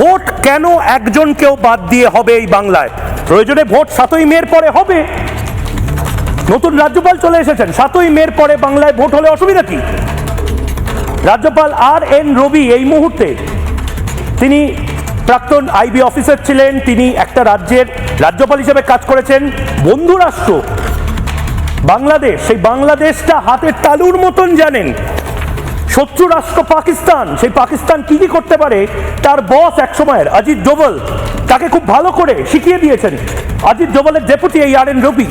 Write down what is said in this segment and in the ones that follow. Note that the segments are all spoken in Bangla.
ভোট কেন একজনকেও বাদ দিয়ে হবে এই বাংলায়? প্রয়োজনে ভোট 7ই মের পরে হবে। নতুন রাজ্যপাল চলে এসেছেন, 7ই মের পরে বাংলায় ভোট হলে অসুবিধা কি? রাজ্যপাল RN রবি এই মুহূর্তে তিনি প্রাক্তন আইবি অফিসার ছিলেন, তিনি একটা রাজ্যের রাজ্যপাল হিসেবে কাজ করেছেন। বন্ধু রাষ্ট্র বাংলাদেশ, সেই বাংলাদেশটা হাতের তালুর মতন জানেন। শত্রু রাষ্ট্র পাকিস্তান, সেই পাকিস্তান কি কি করতে পারে তার বস এক সময়ের অজিত ডোভাল তাকে খুব ভালো করে শিখিয়ে দিয়েছেন। অজিত ডোভালের ডেপুটি এই RN রবি।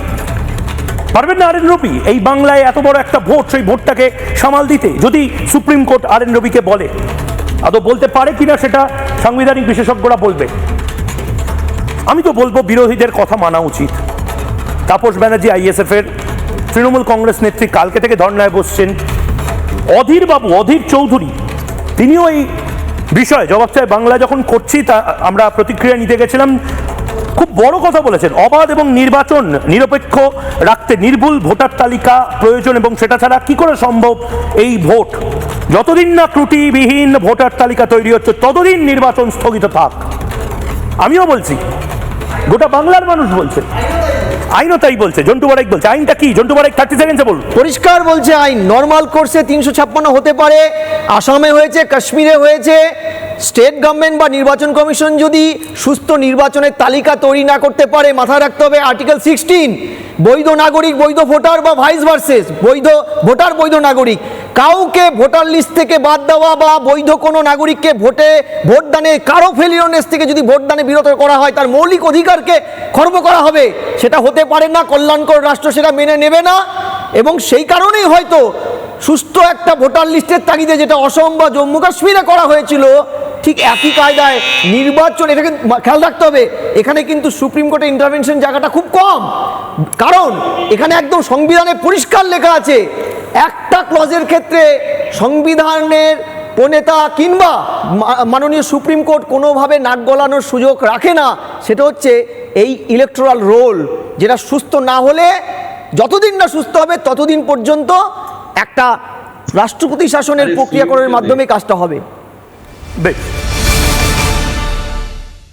পারবেন না RN রবি এই বাংলায় এত বড় একটা ভোট, সেই ভোটটাকে সামাল দিতে? যদি সুপ্রিম কোর্ট RN রবিকে বলে, আদৌ বলতে পারে কিনা সেটা সাংবিধানিক বিশেষজ্ঞরা বলবে। আমি তো বলবো বিরোধীদের কথা মানা উচিত। তাপস ব্যানার্জি ISF এর তৃণমূল কংগ্রেস নেত্রী কালকে থেকে ধর্নায় বসছেন। অধীর বাবু, অধীর চৌধুরী, তিনিও এই বিষয়ে জবাব চায় বাংলা যখন করছি তা আমরা প্রতিক্রিয়া নিতে গেছিলাম। খুব বড় কথা বলেছেন, অবাধ এবং নির্বাচন নিরপেক্ষ রাখতে নির্ভুল ভোটার তালিকা প্রয়োজন এবং সেটা ছাড়া কি করে সম্ভব এই ভোট? যতদিন না ত্রুটিবিহীন ভোটার তালিকা তৈরি হচ্ছে ততদিন নির্বাচন স্থগিত থাক। আমিও বলছি, গোটা বাংলার মানুষ বলছে, আইনও তাই বলছে। জন্টু বারাইক বলছে, আইনটা কি? জন্টু বারাইক 30 সেকেন্ডে বলুন। পরিষ্কার বলছে আইন নর্মাল কোর্সে 356 হতে পারে, আসামে হয়েছে, কাশ্মীরে হয়েছে। স্টেট গভর্নমেন্ট বা নির্বাচন কমিশন যদি সুস্থ নির্বাচনের তালিকা তৈরি না করতে পারে, মাথায় রাখতে হবে আর্টিকেল 16, বৈধ নাগরিক বৈধ ভোটার বা ভাইস ভার্সেস, বৈধ ভোটার বৈধ নাগরিক। কাউকে ভোটার লিস্ট থেকে বাদ দেওয়া বা বৈধ কোনো নাগরিককে ভোটদানে কারো ফেলিওনেস থেকে যদি ভোটদানে বিরত করা হয়, তার মৌলিক অধিকারকে খর্ব করা হবে। সেটা হতে পারে না, কল্যাণকর রাষ্ট্র সেটা মেনে নেবে না। এবং সেই কারণেই হয়তো সুস্থ একটা ভোটার লিস্টের তাগিদে, যেটা অসম বা জম্মু কাশ্মীরে করা হয়েছিল, ঠিক একই কায়দায় নির্বাচন। এটাকে খেয়াল রাখতে হবে, এখানে কিন্তু সুপ্রিম কোর্টের ইন্টারভেনশন জায়গাটা খুব কম। কারণ এখানে একদম সংবিধানে পরিষ্কার লেখা আছে, একটা ক্লজের ক্ষেত্রে সংবিধানের প্রণেতা কিংবা মাননীয় সুপ্রিম কোর্ট কোনোভাবে নাক গলানোর সুযোগ রাখে না। সেটা হচ্ছে এই ইলেকটোরাল রোল, যেটা সুস্থ না হলে, যতদিন না সুস্থ হবে ততদিন পর্যন্ত একটা রাষ্ট্রপতি শাসনের প্রক্রিয়াকরণের মাধ্যমে কাজটা হবে। বেশ।